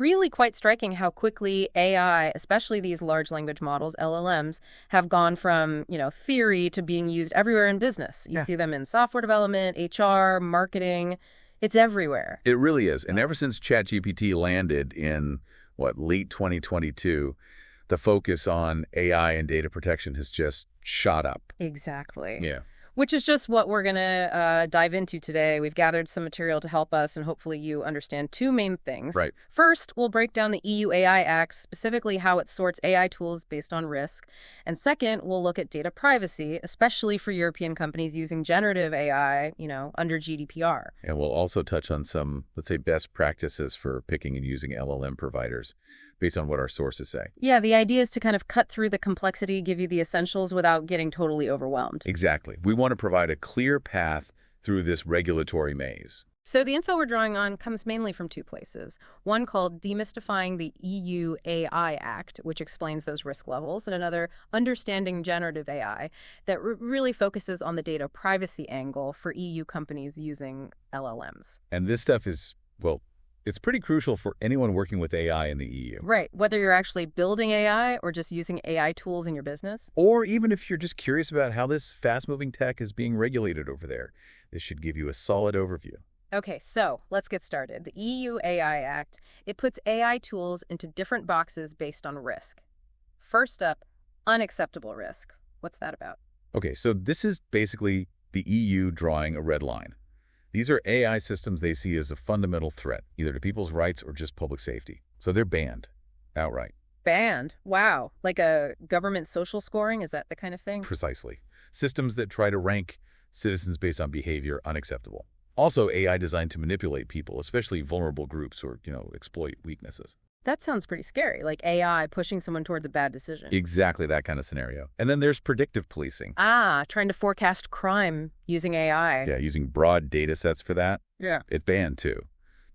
really quite striking how quickly AI, especially these large language models, LLMs, have gone from, theory to being used everywhere in business. You see them in software development, HR, marketing. It's everywhere. It really is. And ever since ChatGPT landed in, late 2022, the focus on AI and data protection has just shot up. Exactly. Yeah. Which is just what we're going to dive into today. We've gathered some material to help us, and hopefully you understand two main things. Right. First, we'll break down the EU AI Act, specifically how it sorts AI tools based on risk. And second, we'll look at data privacy, especially for European companies using generative AI, under GDPR. And we'll also touch on some, let's say, best practices for picking and using LLM providers based on what our sources say. Yeah, the idea is to kind of cut through the complexity, give you the essentials without getting totally overwhelmed. Exactly. We want to provide a clear path through this regulatory maze. So the info we're drawing on comes mainly from two places. One called Demystifying the EU AI Act, which explains those risk levels, and another, Understanding Generative AI, that really focuses on the data privacy angle for EU companies using LLMs. And this stuff is, it's pretty crucial for anyone working with AI in the EU. Right. Whether you're actually building AI or just using AI tools in your business. Or even if you're just curious about how this fast-moving tech is being regulated over there, this should give you a solid overview. Okay, so let's get started. The EU AI Act, it puts AI tools into different boxes based on risk. First up, unacceptable risk. What's that about? Okay, so this is basically the EU drawing a red line. These are AI systems they see as a fundamental threat, either to people's rights or just public safety. So they're banned outright. Banned? Wow. Like a government social scoring? Is that the kind of thing? Precisely. Systems that try to rank citizens based on behavior unacceptable. Also, AI designed to manipulate people, especially vulnerable groups or, exploit weaknesses. That sounds pretty scary, like AI pushing someone towards a bad decision. Exactly that kind of scenario. And then there's predictive policing. Trying to forecast crime using AI. Yeah, using broad data sets for that. Yeah. It's banned, too.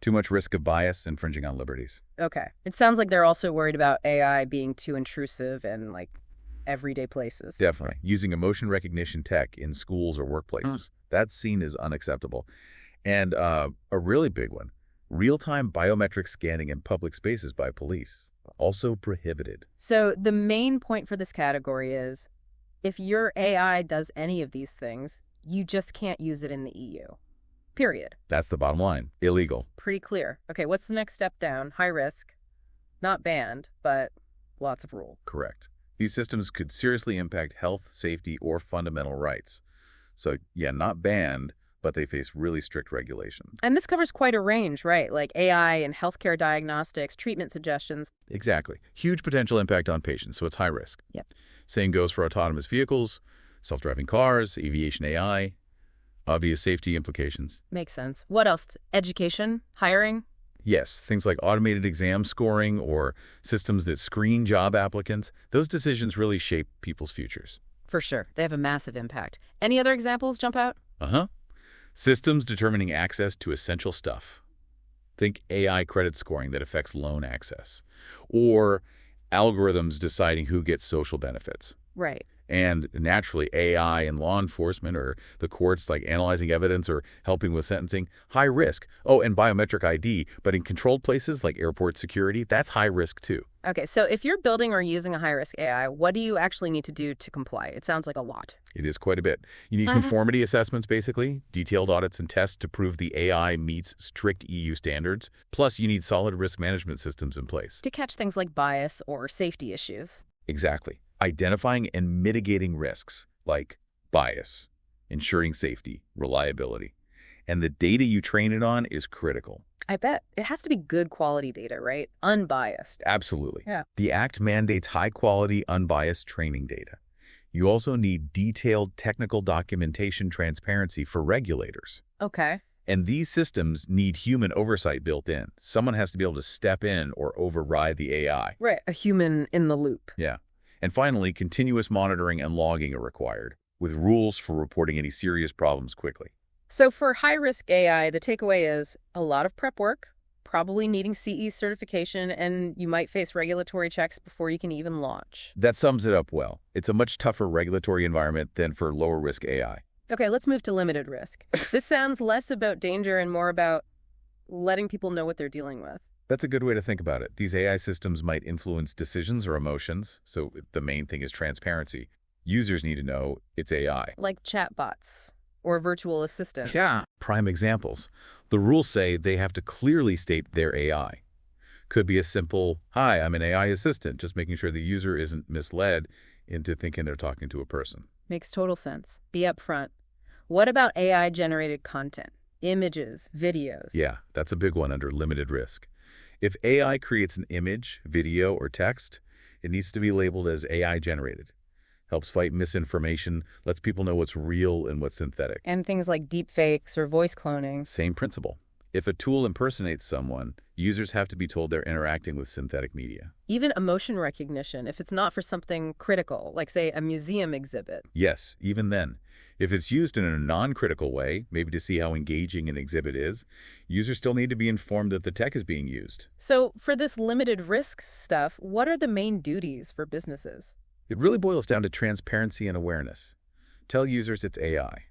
Too much risk of bias, infringing on liberties. Okay. It sounds like they're also worried about AI being too intrusive in, everyday places. Definitely. Using emotion recognition tech in schools or workplaces. That's seen as unacceptable. And a really big one. Real-time biometric scanning in public spaces by police, also prohibited. So the main point for this category is, if your AI does any of these things, you just can't use it in the EU. Period. That's the bottom line. Illegal. Pretty clear. Okay, what's the next step down? High risk. Not banned, but lots of rule. Correct. These systems could seriously impact health, safety, or fundamental rights. So, yeah, not banned, but they face really strict regulation. And this covers quite a range, right? Like AI and healthcare diagnostics, treatment suggestions. Exactly. Huge potential impact on patients, so it's high risk. Yep. Same goes for autonomous vehicles, self-driving cars, aviation AI, obvious safety implications. Makes sense. What else? Education? Hiring? Yes, things like automated exam scoring or systems that screen job applicants, those decisions really shape people's futures. For sure. They have a massive impact. Any other examples jump out? Systems determining access to essential stuff. Think AI credit scoring that affects loan access. Or algorithms deciding who gets social benefits. Right. And naturally, AI in law enforcement or the courts, like analyzing evidence or helping with sentencing, high risk. Oh, and biometric ID, but in controlled places like airport security, that's high risk too. Okay, so if you're building or using a high-risk AI, what do you actually need to do to comply? It sounds like a lot. It is quite a bit. You need conformity assessments, basically, detailed audits and tests to prove the AI meets strict EU standards. Plus, you need solid risk management systems in place. To catch things like bias or safety issues. Exactly. Identifying and mitigating risks like bias, ensuring safety, reliability. And the data you train it on is critical. I bet. It has to be good quality data, right? Unbiased. Absolutely. Yeah. The Act mandates high-quality, unbiased training data. You also need detailed technical documentation transparency for regulators. Okay. And these systems need human oversight built in. Someone has to be able to step in or override the AI. Right. A human in the loop. Yeah. And finally, continuous monitoring and logging are required, with rules for reporting any serious problems quickly. So for high-risk AI, the takeaway is a lot of prep work, probably needing CE certification, and you might face regulatory checks before you can even launch. That sums it up well. It's a much tougher regulatory environment than for lower-risk AI. Okay, let's move to limited risk. This sounds less about danger and more about letting people know what they're dealing with. That's a good way to think about it. These AI systems might influence decisions or emotions, so the main thing is transparency. Users need to know it's AI. Like chatbots or virtual assistants. Yeah. Prime examples. The rules say they have to clearly state their AI. Could be a simple, "Hi, I'm an AI assistant," just making sure the user isn't misled into thinking they're talking to a person. Makes total sense. Be upfront. What about AI-generated content? Images, videos. Yeah, that's a big one under limited risk. If AI creates an image, video, or text, it needs to be labeled as AI generated. Helps fight misinformation, lets people know what's real and what's synthetic. And things like deepfakes or voice cloning. Same principle. If a tool impersonates someone, users have to be told they're interacting with synthetic media. Even emotion recognition, if it's not for something critical, like, say, a museum exhibit. Yes, even then. If it's used in a non-critical way, maybe to see how engaging an exhibit is, users still need to be informed that the tech is being used. So for this limited risk stuff, what are the main duties for businesses? It really boils down to transparency and awareness. Tell users it's AI.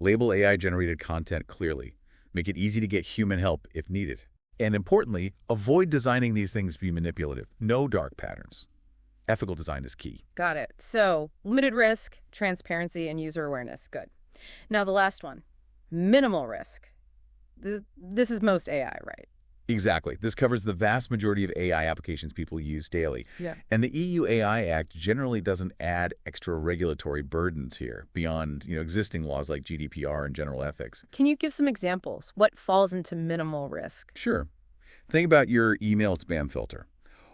Label AI-generated content clearly. Make it easy to get human help if needed. And importantly, avoid designing these things to be manipulative. No dark patterns. Ethical design is key. Got it. So limited risk, transparency, and user awareness. Good. Now the last one, minimal risk. This is most AI, right? Exactly. This covers the vast majority of AI applications people use daily. Yeah. And the EU AI Act generally doesn't add extra regulatory burdens here beyond, existing laws like GDPR and general ethics. Can you give some examples? What falls into minimal risk? Sure. Think about your email spam filter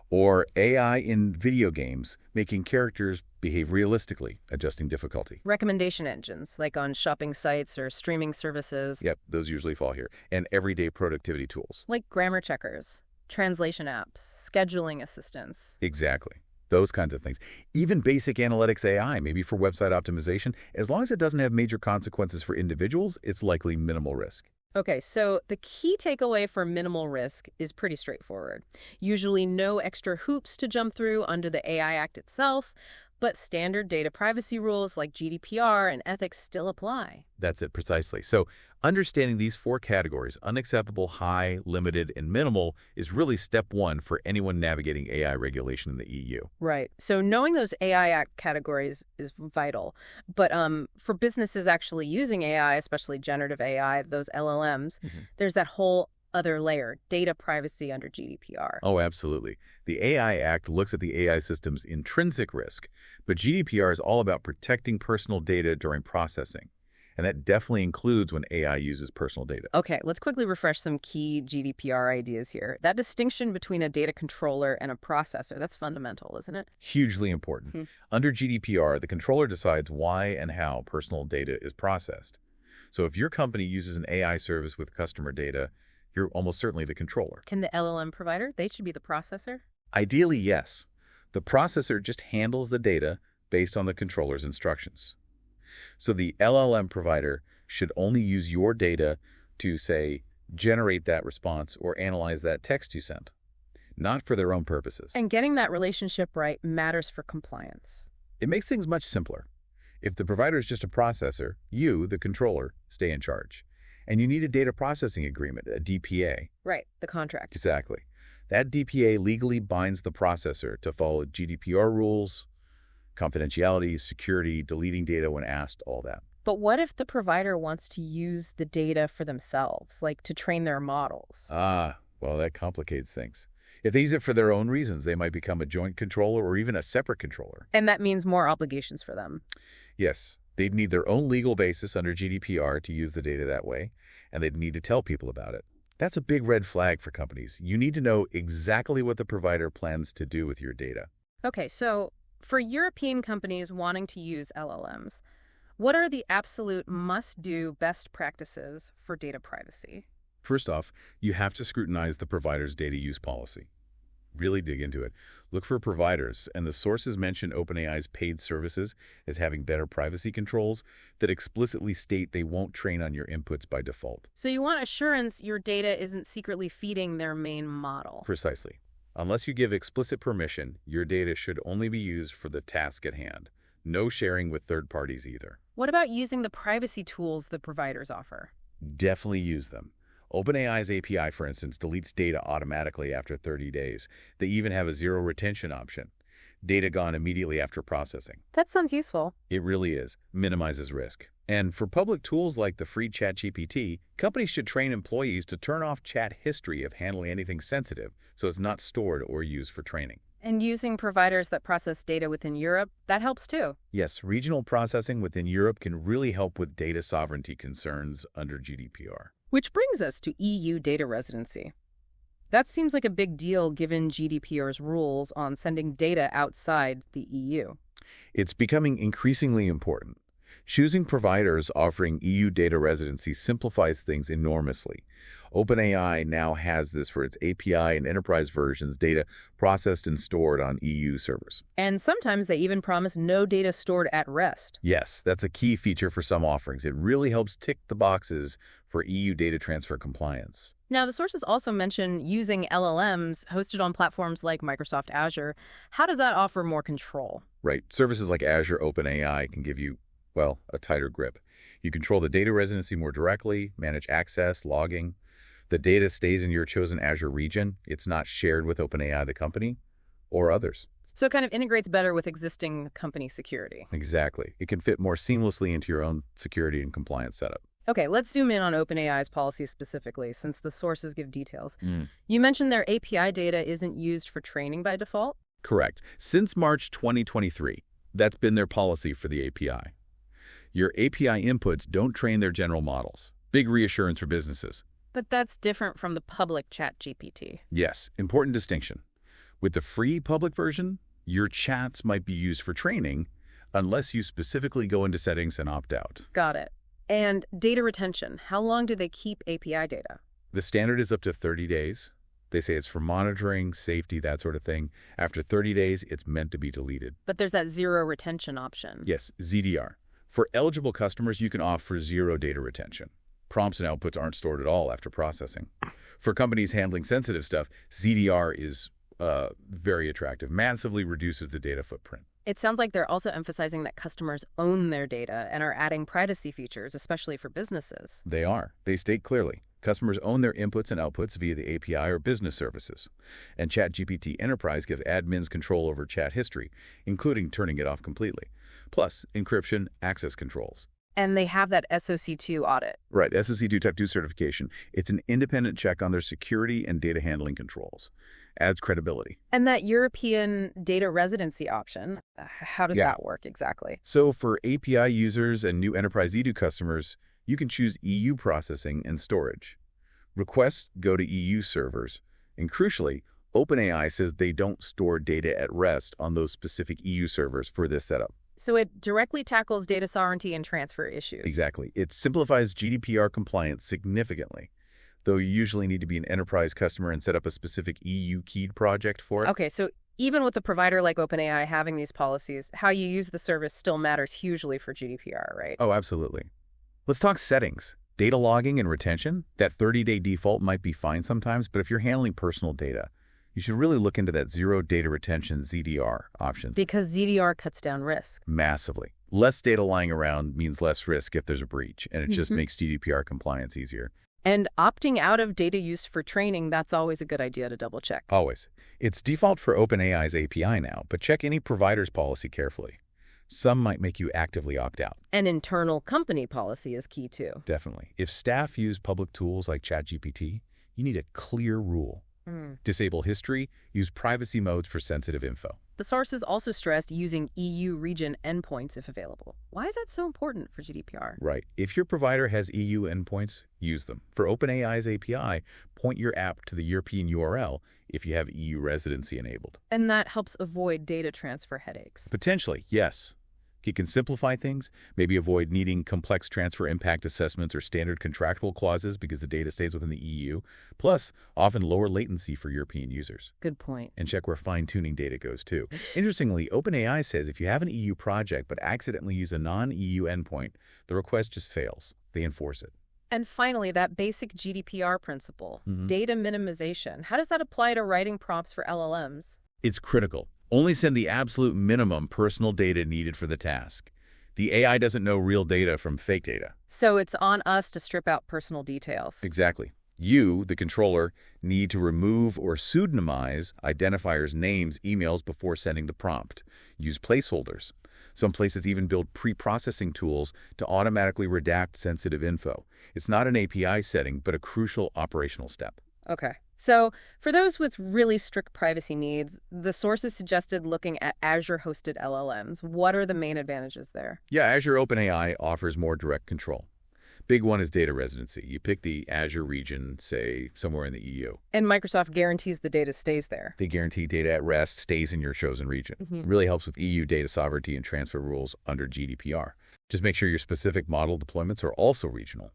or AI in video games making characters behave realistically, adjusting difficulty. Recommendation engines, like on shopping sites or streaming services. Yep, those usually fall here. And everyday productivity tools. Like grammar checkers, translation apps, scheduling assistants. Exactly. Those kinds of things. Even basic analytics AI, maybe for website optimization, as long as it doesn't have major consequences for individuals, it's likely minimal risk. Okay, so the key takeaway for minimal risk is pretty straightforward. Usually no extra hoops to jump through under the AI Act itself, but standard data privacy rules like GDPR and ethics still apply. That's it precisely. So understanding these four categories, unacceptable, high, limited, and minimal, is really step one for anyone navigating AI regulation in the EU. Right. So knowing those AI Act categories is vital. But for businesses actually using AI, especially generative AI, those LLMs, there's that whole other layer, data privacy under GDPR. Oh, absolutely. The AI Act looks at the AI system's intrinsic risk, but GDPR is all about protecting personal data during processing. And that definitely includes when AI uses personal data. Okay, let's quickly refresh some key GDPR ideas here. That distinction between a data controller and a processor, that's fundamental, isn't it? Hugely important. Under GDPR, the controller decides why and how personal data is processed. So if your company uses an AI service with customer data, you're almost certainly the controller. Can the LLM provider, they should be the processor? Ideally, yes. The processor just handles the data based on the controller's instructions. So the LLM provider should only use your data to, say, generate that response or analyze that text you sent, not for their own purposes. And getting that relationship right matters for compliance. It makes things much simpler. If the provider is just a processor, you, the controller, stay in charge. And you need a data processing agreement, a DPA. Right, the contract. Exactly. That DPA legally binds the processor to follow GDPR rules, confidentiality, security, deleting data when asked, all that. But what if the provider wants to use the data for themselves, like to train their models? Well, that complicates things. If they use it for their own reasons, they might become a joint controller or even a separate controller. And that means more obligations for them. Yes, they'd need their own legal basis under GDPR to use the data that way, and they'd need to tell people about it. That's a big red flag for companies. You need to know exactly what the provider plans to do with your data. Okay, so for European companies wanting to use LLMs, what are the absolute must-do best practices for data privacy? First off, you have to scrutinize the provider's data use policy. Really dig into it. Look for providers, and the sources mention OpenAI's paid services as having better privacy controls that explicitly state they won't train on your inputs by default. So you want assurance your data isn't secretly feeding their main model. Precisely. Unless you give explicit permission, your data should only be used for the task at hand. No sharing with third parties either. What about using the privacy tools the providers offer? Definitely use them. OpenAI's API, for instance, deletes data automatically after 30 days. They even have a zero retention option. Data gone immediately after processing. That sounds useful. It really is. Minimizes risk. And for public tools like the free ChatGPT, companies should train employees to turn off chat history of handling anything sensitive so it's not stored or used for training. And using providers that process data within Europe, that helps too. Yes, regional processing within Europe can really help with data sovereignty concerns under GDPR. Which brings us to EU data residency. That seems like a big deal given GDPR's rules on sending data outside the EU. It's becoming increasingly important. Choosing providers offering EU data residency simplifies things enormously. OpenAI now has this for its API and enterprise versions, data processed and stored on EU servers. And sometimes they even promise no data stored at rest. Yes, that's a key feature for some offerings. It really helps tick the boxes for EU data transfer compliance. Now, the sources also mention using LLMs hosted on platforms like Microsoft Azure. How does that offer more control? Right. Services like Azure OpenAI can give you, well, a tighter grip. You control the data residency more directly, manage access, logging. The data stays in your chosen Azure region. It's not shared with OpenAI, the company, or others. So it kind of integrates better with existing company security. Exactly. It can fit more seamlessly into your own security and compliance setup. Okay, let's zoom in on OpenAI's policies specifically, since the sources give details. You mentioned their API data isn't used for training by default? Correct. Since March 2023, that's been their policy for the API. Your API inputs don't train their general models. Big reassurance for businesses. But that's different from the public ChatGPT. Yes, important distinction. With the free public version, your chats might be used for training unless you specifically go into settings and opt out. Got it. And data retention, how long do they keep API data? The standard is up to 30 days. They say it's for monitoring, safety, that sort of thing. After 30 days, it's meant to be deleted. But there's that zero retention option. Yes, ZDR. For eligible customers, you can opt for zero data retention. Prompts and outputs aren't stored at all after processing. For companies handling sensitive stuff, ZDR is very attractive, massively reduces the data footprint. It sounds like they're also emphasizing that customers own their data and are adding privacy features, especially for businesses. They are. They state clearly. Customers own their inputs and outputs via the API or business services. And ChatGPT Enterprise gives admins control over chat history, including turning it off completely. Plus, encryption, access controls. And they have that SOC2 audit. Right, SOC2 Type 2 certification. It's an independent check on their security and data handling controls. Adds credibility. And that European data residency option, how does that work exactly? So for API users and new Enterprise Edu customers, you can choose EU processing and storage. Requests go to EU servers. And crucially, OpenAI says they don't store data at rest on those specific EU servers for this setup. So it directly tackles data sovereignty and transfer issues. Exactly. It simplifies GDPR compliance significantly, though you usually need to be an enterprise customer and set up a specific EU-keyed project for it. Okay, so even with a provider like OpenAI having these policies, how you use the service still matters hugely for GDPR, right? Oh, absolutely. Let's talk settings. Data logging and retention. That 30-day default might be fine sometimes, but if you're handling personal data, you should really look into that zero data retention ZDR option. Because ZDR cuts down risk. Massively. Less data lying around means less risk if there's a breach, and it just makes GDPR compliance easier. And opting out of data use for training, that's always a good idea to double check. Always. It's default for OpenAI's API now, but check any provider's policy carefully. Some might make you actively opt out. An internal company policy is key too. Definitely. If staff use public tools like ChatGPT, you need a clear rule. Disable history, use privacy modes for sensitive info. The sources also stressed using EU region endpoints if available. Why is that so important for GDPR? Right. If your provider has EU endpoints, use them. For OpenAI's API, point your app to the European URL if you have EU residency enabled. And that helps avoid data transfer headaches. Potentially, yes. It can simplify things, maybe avoid needing complex transfer impact assessments or standard contractual clauses because the data stays within the EU, plus often lower latency for European users. Good point. And check where fine-tuning data goes too. Interestingly, OpenAI says if you have an EU project but accidentally use a non-EU endpoint, the request just fails. They enforce it. And finally, that basic GDPR principle, data minimization. How does that apply to writing prompts for LLMs? It's critical. Only send the absolute minimum personal data needed for the task. The AI doesn't know real data from fake data. So it's on us to strip out personal details. Exactly. You, the controller, need to remove or pseudonymize identifiers' names, emails before sending the prompt. Use placeholders. Some places even build pre-processing tools to automatically redact sensitive info. It's not an API setting, but a crucial operational step. Okay. So for those with really strict privacy needs, the sources suggested looking at Azure-hosted LLMs. What are the main advantages there? Yeah, Azure OpenAI offers more direct control. Big one is data residency. You pick the Azure region, say, somewhere in the EU. And Microsoft guarantees the data stays there. They guarantee data at rest stays in your chosen region. Really helps with EU data sovereignty and transfer rules under GDPR. Just make sure your specific model deployments are also regional.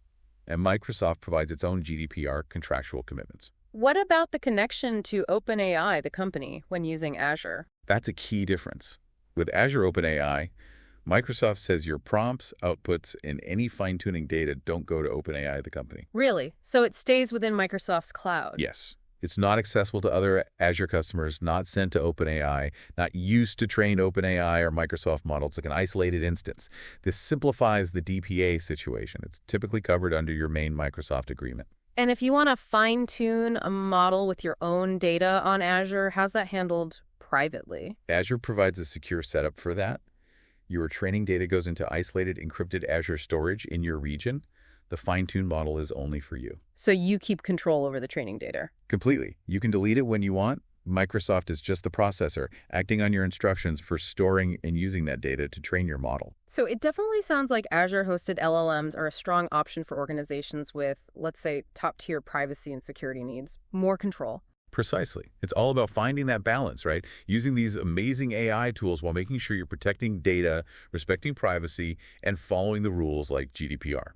And Microsoft provides its own GDPR contractual commitments. What about the connection to OpenAI, the company, when using Azure? That's a key difference. With Azure OpenAI, Microsoft says your prompts, outputs, and any fine-tuning data don't go to OpenAI, the company. Really? So it stays within Microsoft's cloud? Yes. It's not accessible to other Azure customers, not sent to OpenAI, not used to train OpenAI or Microsoft models. It's like an isolated instance. This simplifies the DPA situation. It's typically covered under your main Microsoft agreement. And if you want to fine-tune a model with your own data on Azure, how's that handled privately? Azure provides a secure setup for that. Your training data goes into isolated, encrypted Azure storage in your region. The fine-tuned model is only for you. So you keep control over the training data? Completely. You can delete it when you want. Microsoft is just the processor, acting on your instructions for storing and using that data to train your model. So it definitely sounds like Azure-hosted LLMs are a strong option for organizations with, let's say, top-tier privacy and security needs. More control. Precisely. It's all about finding that balance, right? Using these amazing AI tools while making sure you're protecting data, respecting privacy, and following the rules like GDPR.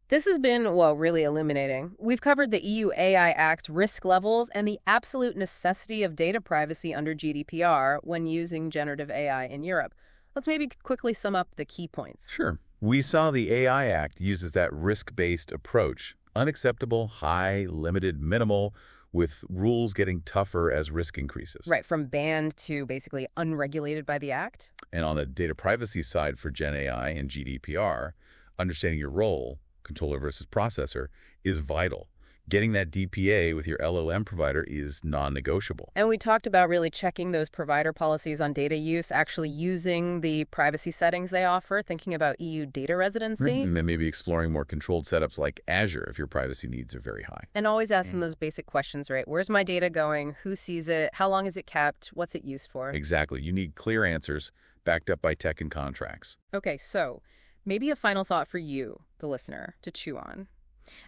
This has been, well, really illuminating. We've covered the EU AI Act risk levels and the absolute necessity of data privacy under GDPR when using generative AI in Europe. Let's maybe quickly sum up the key points. Sure. We saw the AI Act uses that risk-based approach. Unacceptable, high, limited, minimal, with rules getting tougher as risk increases. Right, from banned to basically unregulated by the Act. And on the data privacy side for Gen AI and GDPR, understanding your role, controller versus processor, is vital. Getting that DPA with your LLM provider is non-negotiable. And we talked about really checking those provider policies on data use, actually using the privacy settings they offer, thinking about EU data residency. And maybe exploring more controlled setups like Azure if your privacy needs are very high. And always asking those basic questions, right? Where's my data going? Who sees it? How long is it kept? What's it used for? Exactly. You need clear answers backed up by tech and contracts. Okay, so maybe a final thought for you, the listener, to chew on.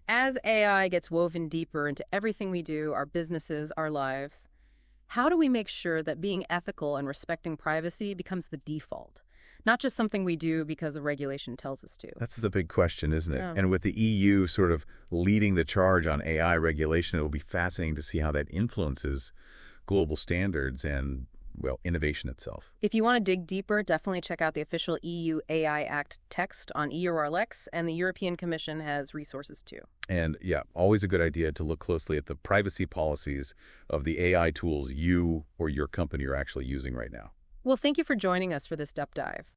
As AI gets woven deeper into everything we do, our businesses, our lives, how do we make sure that being ethical and respecting privacy becomes the default? Not just something we do because a regulation tells us to. That's the big question, isn't it? Yeah. And with the EU sort of leading the charge on AI regulation, it'll be fascinating to see how that influences global standards and, well, innovation itself. If you want to dig deeper, definitely check out the official EU AI Act text on EURLX, and the European Commission has resources too. And yeah, always a good idea to look closely at the privacy policies of the AI tools you or your company are actually using right now. Well, thank you for joining us for this deep dive.